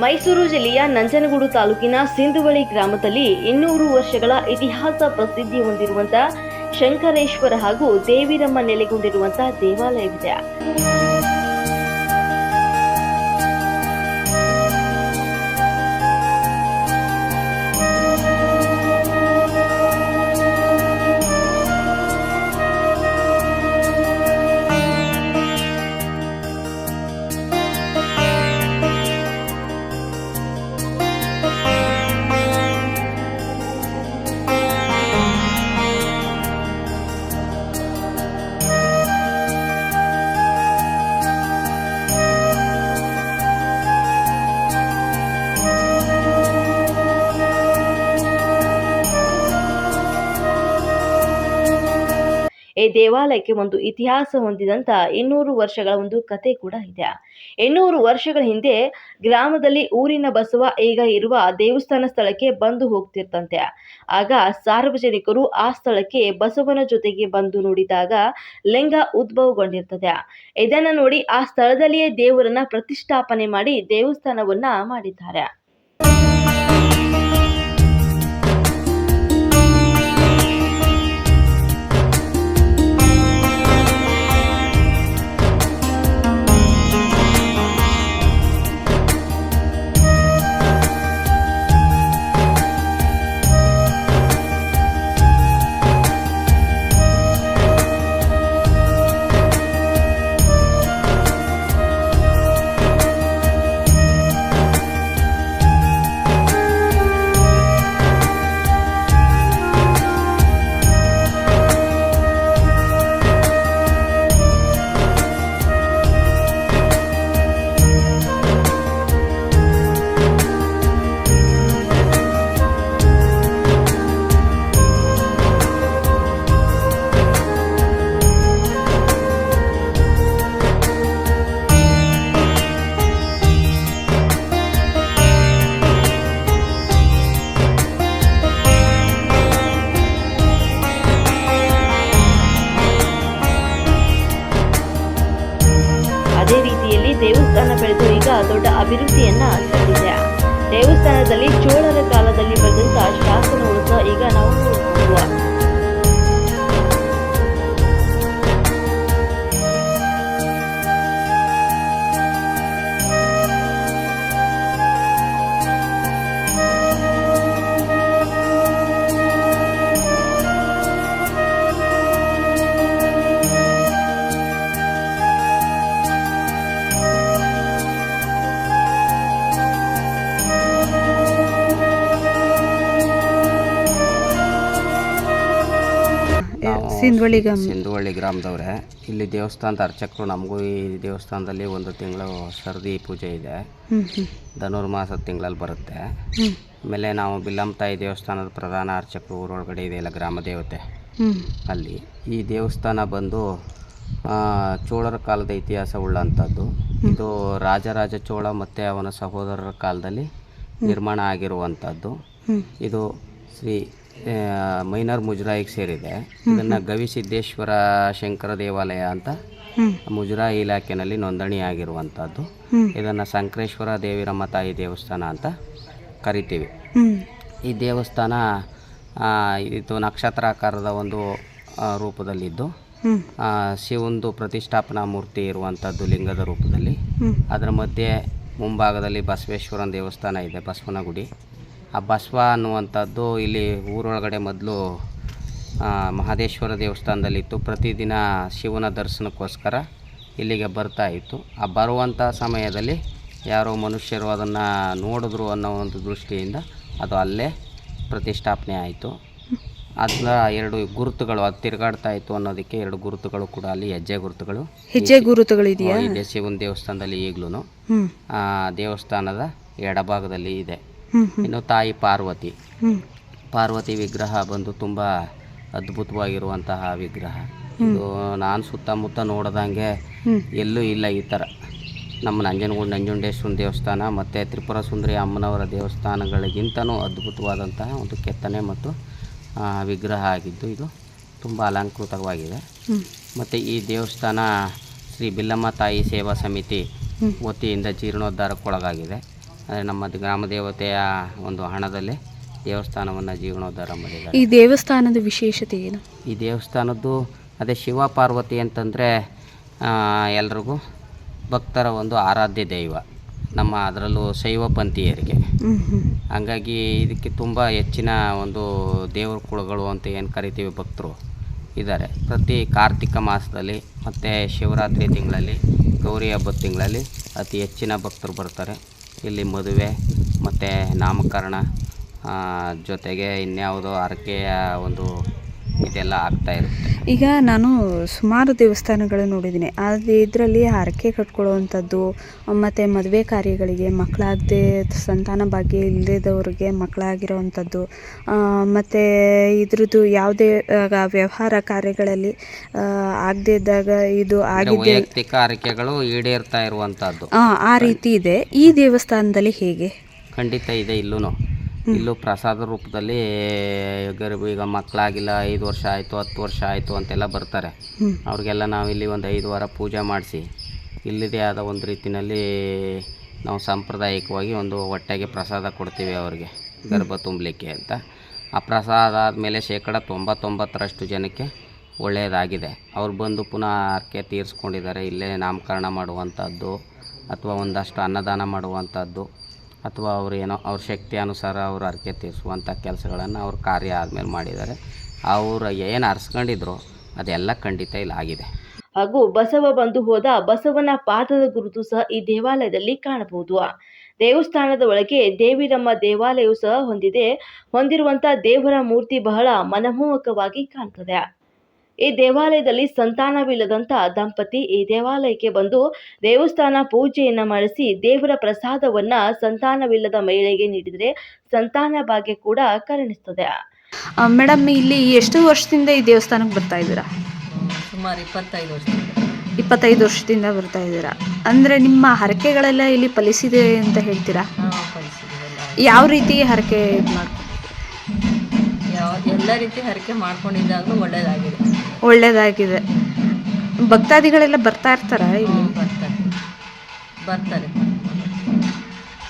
ಮೈಸೂರು ಜಿಲ್ಲೆಯ ನಂಜನಗೂಡು ತಾಲೂಕಿನ ಸಿಂಧುವಳಿ ಗ್ರಾಮದಲ್ಲಿ 200 ವರ್ಷಗಳ ಇತಿಹಾಸ ಪ್ರಸಿದ್ಧಿ ಹೊಂದಿರುವಂತಹ ಶಂಕರೇಶ್ವರ ಹಾಗೂ ದೇವಿರಮ್ಮ ನೆಲೆಗೊಂಡಿರುವಂತಹ ದೇವಾಲಯವಿದೆ. ಈ ದೇವಾಲಯಕ್ಕೆ ಒಂದು ಇತಿಹಾಸ ಹೊಂದಿದಂತ 200 ವರ್ಷಗಳ ಒಂದು ಕತೆ ಕೂಡ ಇದೆ. 200 ವರ್ಷಗಳ ಹಿಂದೆ ಗ್ರಾಮದಲ್ಲಿ ಊರಿನ ಬಸವ ಈಗ ಇರುವ ದೇವಸ್ಥಾನ ಸ್ಥಳಕ್ಕೆ ಬಂದು ಹೋಗ್ತಿರ್ತಂತೆ. ಆಗ ಸಾರ್ವಜನಿಕರು ಆ ಸ್ಥಳಕ್ಕೆ ಬಸವನ ಜೊತೆಗೆ ಬಂದು ನೋಡಿದಾಗ ಲಿಂಗ ಉದ್ಭವಗೊಂಡಿರ್ತದೆ. ಇದನ್ನ ನೋಡಿ ಆ ಸ್ಥಳದಲ್ಲಿಯೇ ದೇವರನ್ನ ಪ್ರತಿಷ್ಠಾಪನೆ ಮಾಡಿ ದೇವಸ್ಥಾನವನ್ನ ಮಾಡಿದ್ದಾರೆ. ಅದೇ ರೀತಿಯಲ್ಲಿ ದೇವಸ್ಥಾನ ಬೆಳೆದು ಈಗ ದೊಡ್ಡ ಅಭಿವೃದ್ಧಿಯನ್ನ ಕಂಡಿದೆ. ದೇವಸ್ಥಾನದಲ್ಲಿ ಚೋಳರ ಕಾಲದಲ್ಲಿ ಬರೆದಂತಹ ಶಾಸನಗಳು ಸಹ ಈಗ ನಾವು ನೋಡಬಹುದು. ಸಿಂಧುವಳ್ಳಿ ಗ್ರಾಮದವ್ರೆ. ಇಲ್ಲಿ ದೇವಸ್ಥಾನದ ಅರ್ಚಕರು. ನಮಗೂ ಈ ದೇವಸ್ಥಾನದಲ್ಲಿ ಒಂದು ತಿಂಗಳು ಸರದಿ ಪೂಜೆ ಇದೆ. ಧನುರ್ಮಾಸದ ತಿಂಗಳಲ್ಲಿ ಬರುತ್ತೆ. ಆಮೇಲೆ ನಾವು ಬಿಲ್ಲಮ್ಮ ತಾಯಿ ದೇವಸ್ಥಾನದ ಪ್ರಧಾನ ಅರ್ಚಕರು ಊರೊಳಗಡೆ ಇದೆಯಲ್ಲ ಗ್ರಾಮ ದೇವತೆ, ಅಲ್ಲಿ ಈ ದೇವಸ್ಥಾನ ಬಂದು ಚೋಳರ ಕಾಲದ ಇತಿಹಾಸ ಉಳ್ಳಂಥದ್ದು. ಇದು ರಾಜರಾಜ ಚೋಳ ಮತ್ತು ಅವನ ಸಹೋದರರ ಕಾಲದಲ್ಲಿ ನಿರ್ಮಾಣ ಆಗಿರುವಂಥದ್ದು. ಇದು ಶ್ರೀ ಮೈನರ್ ಮುಜರಾಯಿಗೆ ಸೇರಿದೆ. ಇದನ್ನು ಗವಿಸಿದ್ದೇಶ್ವರ ಶಂಕರ ದೇವಾಲಯ ಅಂತ ಮುಜರಾಯಿ ಇಲಾಖೆಯಲ್ಲಿ ನೋಂದಣಿ ಆಗಿರುವಂಥದ್ದು. ಇದನ್ನು ಶಂಕರೇಶ್ವರ ದೇವಿರಮ್ಮ ತಾಯಿ ದೇವಸ್ಥಾನ ಅಂತ ಕರಿತೀವಿ. ಈ ದೇವಸ್ಥಾನ ಇದು ನಕ್ಷತ್ರಾಕಾರದ ಒಂದು ರೂಪದಲ್ಲಿದ್ದು ಶಿವಂದು ಪ್ರತಿಷ್ಠಾಪನಾ ಮೂರ್ತಿ ಇರುವಂಥದ್ದು ಲಿಂಗದ ರೂಪದಲ್ಲಿ. ಅದರ ಮಧ್ಯೆ ಮುಂಭಾಗದಲ್ಲಿ ಬಸವೇಶ್ವರನ ದೇವಸ್ಥಾನ ಇದೆ, ಬಸವನ ಗುಡಿ. ಆ ಬಸವ ಅನ್ನುವಂಥದ್ದು ಇಲ್ಲಿ ಊರೊಳಗಡೆ ಮೊದಲು ಮಹದೇಶ್ವರ ದೇವಸ್ಥಾನದಲ್ಲಿತ್ತು. ಪ್ರತಿದಿನ ಶಿವನ ದರ್ಶನಕ್ಕೋಸ್ಕರ ಇಲ್ಲಿಗೆ ಬರ್ತಾ ಇತ್ತು. ಆ ಬರುವಂಥ ಸಮಯದಲ್ಲಿ ಯಾರೋ ಮನುಷ್ಯರು ಅದನ್ನು ನೋಡಿದ್ರು ಅನ್ನೋ ಒಂದು ದೃಷ್ಟಿಯಿಂದ ಅದು ಅಲ್ಲೇ ಪ್ರತಿಷ್ಠಾಪನೆ ಆಯಿತು. ಅದರ 2 ಗುರುತುಗಳು ಅದು ತಿರುಗಾಡ್ತಾ ಇತ್ತು ಅನ್ನೋದಕ್ಕೆ 2 ಗುರುತುಗಳು ಕೂಡ ಅಲ್ಲಿ ಹೆಜ್ಜೆ ಗುರುತುಗಳು ಇದೆಯಾ ಇದೆ ಶಿವನ ದೇವಸ್ಥಾನದಲ್ಲಿ. ಈಗಲೂ ದೇವಸ್ಥಾನದ ಎಡಭಾಗದಲ್ಲಿ ಇದೆ. ಇನ್ನು ತಾಯಿ ಪಾರ್ವತಿ ವಿಗ್ರಹ ಬಂದು ತುಂಬ ಅದ್ಭುತವಾಗಿರುವಂತಹ ವಿಗ್ರಹ. ಇದು ನಾನು ಸುತ್ತಮುತ್ತ ನೋಡ್ದಂಗೆ ಎಲ್ಲೂ ಇಲ್ಲ ಈ ಥರ. ನಮ್ಮ ನಂಜುಂಡೇಶ್ವರನ ದೇವಸ್ಥಾನ ಮತ್ತು ತ್ರಿಪುರ ಸುಂದರಿ ಅಮ್ಮನವರ ದೇವಸ್ಥಾನಗಳಿಗಿಂತನೂ ಅದ್ಭುತವಾದಂತಹ ಒಂದು ಕೆತ್ತನೆ ಮತ್ತು ವಿಗ್ರಹ ಆಗಿದ್ದು ಇದು ತುಂಬ ಅಲಂಕೃತವಾಗಿದೆ. ಮತ್ತು ಈ ದೇವಸ್ಥಾನ ಶ್ರೀ ಬಿಲ್ಲಮ್ಮ ತಾಯಿ ಸೇವಾ ಸಮಿತಿ ವತಿಯಿಂದ ಜೀರ್ಣೋದ್ಧಾರಕ್ಕೊಳಗಾಗಿದೆ. ನಮ್ಮ ಗ್ರಾಮ ದೇವತೆಯ ಒಂದು ಹಣದಲ್ಲಿ ದೇವಸ್ಥಾನವನ್ನು ಜೀರ್ಣೋದ್ಧಾರ ಮಾಡಿದ್ದಾರೆ. ಈ ದೇವಸ್ಥಾನದ ವಿಶೇಷತೆ ಏನು? ಈ ದೇವಸ್ಥಾನದ್ದು ಅದೇ ಶಿವ ಪಾರ್ವತಿ ಅಂತಂದರೆ ಎಲ್ರಿಗೂ ಭಕ್ತರ ಒಂದು ಆರಾಧ್ಯ ದೈವ, ನಮ್ಮ ಅದರಲ್ಲೂ ಶೈವ ಪಂಥೀಯರಿಗೆ. ಹಂಗಾಗಿ ಇದಕ್ಕೆ ತುಂಬ ಹೆಚ್ಚಿನ ಒಂದು ದೇವ್ರ ಕುಳಗಳು ಅಂತ ಏನು ಕರಿತೀವಿ ಭಕ್ತರು ಇದ್ದಾರೆ. ಪ್ರತಿ ಕಾರ್ತಿಕ ಮಾಸದಲ್ಲಿ ಮತ್ತು ಶಿವರಾತ್ರಿ ತಿಂಗಳಲ್ಲಿ, ಗೌರಿ ಹಬ್ಬದ ತಿಂಗಳಲ್ಲಿ ಅತಿ ಹೆಚ್ಚಿನ ಭಕ್ತರು ಬರ್ತಾರೆ. ಇಲ್ಲಿ ಮದುವೆ ಮತ್ತು ನಾಮಕರಣ ಜೊತೆಗೆ ಇನ್ಯಾವುದೋ ಹರಕೆಯ ಒಂದು ಇದೆಲ್ಲ ಆಗ್ತಾಯಿರುತ್ತೆ. ಈಗ ನಾನು ಸುಮಾರು ದೇವಸ್ಥಾನಗಳು ನೋಡಿದ್ದೀನಿ. ಆದರೆ ಇದರಲ್ಲಿ ಹರಕೆ ಕಟ್ಕೊಳ್ಳುವಂಥದ್ದು ಮತ್ತು ಮದುವೆ ಕಾರ್ಯಗಳಿಗೆ ಮಕ್ಕಳಾಗದೆ, ಸಂತಾನ ಭಾಗ್ಯ ಇಲ್ಲದವ್ರಿಗೆ ಮಕ್ಕಳಾಗಿರೋವಂಥದ್ದು, ಮತ್ತು ಇದ್ರದ್ದು ಯಾವುದೇ ವ್ಯವಹಾರ ಕಾರ್ಯಗಳಲ್ಲಿ ಆಗದೇ ಇದ್ದಾಗ ಇದು ಆಗಿದೆ, ವೈಯಕ್ತಿಕ ಹರಕೆಗಳು ಈಡೇರ್ತಾ ಇರುವಂಥದ್ದು ಆ ರೀತಿ ಇದೆ. ಈ ದೇವಸ್ಥಾನದಲ್ಲಿ ಹೇಗೆ? ಖಂಡಿತ ಇದೆ. ಇಲ್ಲೂ ಪ್ರಸಾದ ರೂಪದಲ್ಲಿ ಈಗ ಮಕ್ಕಳಾಗಿಲ್ಲ, 5 ವರ್ಷ ಆಯಿತು, 10 ವರ್ಷ ಆಯಿತು ಅಂತೆಲ್ಲ ಬರ್ತಾರೆ. ಅವ್ರಿಗೆಲ್ಲ ನಾವಿಲ್ಲಿ ಒಂದು 5 ವಾರ ಪೂಜೆ ಮಾಡಿಸಿ ಇಲ್ಲಿದೇ ಆದ ಒಂದು ರೀತಿಯಲ್ಲಿ ನಾವು ಸಾಂಪ್ರದಾಯಿಕವಾಗಿ ಒಂದು ಹೊಟ್ಟೆಗೆ ಪ್ರಸಾದ ಕೊಡ್ತೀವಿ ಅವ್ರಿಗೆ, ಗರ್ಭ ತುಂಬಲಿಕ್ಕೆ ಅಂತ. ಆ ಪ್ರಸಾದ ಆದಮೇಲೆ 99% ಜನಕ್ಕೆ ಒಳ್ಳೆಯದಾಗಿದೆ. ಅವ್ರು ಬಂದು ಪುನಃ ಹರಕೆ ತೀರಿಸ್ಕೊಂಡಿದ್ದಾರೆ. ಇಲ್ಲೇ ನಾಮಕರಣ ಮಾಡುವಂಥದ್ದು ಅಥವಾ ಒಂದಷ್ಟು ಅನ್ನದಾನ ಮಾಡುವಂಥದ್ದು ಅಥವಾ ಅವ್ರ ಶಕ್ತಿ ಅನುಸಾರ ಅವ್ರ ಹರಕೆ ತೀರಿಸುವಂಥ ಕೆಲಸಗಳನ್ನು ಅವ್ರ ಕಾರ್ಯ ಆದಮೇಲೆ ಮಾಡಿದ್ದಾರೆ. ಅವರು ಏನು ಅರ್ಸ್ಕೊಂಡಿದ್ರು ಅದೆಲ್ಲ ಖಂಡಿತ ಇಲ್ಲಿ ಆಗಿದೆ. ಹಾಗೂ ಬಸವ ಬಂದು ಹೋದ ಬಸವನ ಪಾದದ ಗುರುತು ಸಹ ಈ ದೇವಾಲಯದಲ್ಲಿ ಕಾಣಬಹುದು. ದೇವಸ್ಥಾನದ ಒಳಗೆ ದೇವಿರಮ್ಮ ದೇವಾಲಯವು ಸಹ ಹೊಂದಿರುವಂತಹ ದೇವರ ಮೂರ್ತಿ ಬಹಳ ಮನಮೋಹಕವಾಗಿ ಕಾಣ್ತದೆ. ಈ ದೇವಾಲಯದಲ್ಲಿ ಸಂತಾನವಿಲ್ಲದಂತ ದಂಪತಿ ಈ ದೇವಾಲಯಕ್ಕೆ ಬಂದು ದೇವಸ್ಥಾನ ಪೂಜೆಯನ್ನ ಮಾಡಿಸಿ ದೇವರ ಪ್ರಸಾದವನ್ನ ಸಂತಾನವಿಲ್ಲದ ಮಹಿಳೆಗೆ ನೀಡಿದರೆ ಸಂತಾನ ಭಾಗ್ಯ ಕೂಡ ಕರುಣಿಸ್ತದೆ. ಮೇಡಮ್, ಇಲ್ಲಿ ಎಷ್ಟು ವರ್ಷದಿಂದ ಈ ದೇವಸ್ಥಾನಕ್ಕೆ ಬರ್ತಾ ಇದ್ದೀರಾ? ಸುಮಾರು 25 ವರ್ಷದಿಂದ. 25 ವರ್ಷದಿಂದ ಬರ್ತಾ ಇದ್ದೀರಾ. ಅಂದರೆ ನಿಮ್ಮ ಹರಕೆಗಳೆಲ್ಲ ಇಲ್ಲಿ ಫಲಿಸಿದೆ ಅಂತ ಹೇಳ್ತೀರಾ? ಯಾವ ರೀತಿ ಹರಕೆ ಇದು ಮಾಡ್ಕೊಂಡು? ಎಲ್ಲ ರೀತಿ ಹರಕೆ ಮಾಡ್ಕೊಂಡಿದ್ದಾಗಲೂ ಒಳ್ಳೇದಾಗಿದೆ. ಭಕ್ತಾದಿಗಳೆಲ್ಲ ಬರ್ತಾ ಇರ್ತಾರಾ ಇಲ್ಲಿ? ಬರ್ತಾರೆ.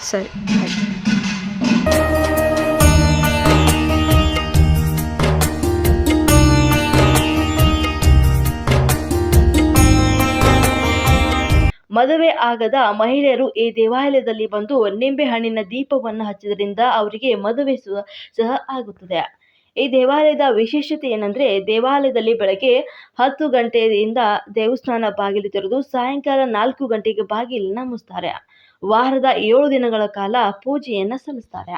ಸರಿ, ಮದುವೆ ಆಗದ ಮಹಿಳೆಯರು ಈ ದೇವಾಲಯದಲ್ಲಿ ಬಂದು ನಿಂಬೆ ಹಣ್ಣಿನ ದೀಪವನ್ನು ಹಚ್ಚಿದ್ರಿಂದ ಅವರಿಗೆ ಮದುವೆ ಸಹ ಆಗುತ್ತದೆ. ಈ ದೇವಾಲಯದ ವಿಶೇಷತೆ ಏನಂದ್ರೆ, ದೇವಾಲಯದಲ್ಲಿ ಬೆಳಗ್ಗೆ 10 ಗಂಟೆಯಿಂದ ದೇವಸ್ಥಾನ ಬಾಗಿಲು ತೆರೆದು ಸಾಯಂಕಾಲ 4 ಗಂಟೆಗೆ ಬಾಗಿಲನ್ನ ಮುಚ್ತಾರೆ. ವಾರದ 7 ದಿನಗಳ ಕಾಲ ಪೂಜೆಯನ್ನ ಸಲ್ಲಿಸ್ತಾರೆ.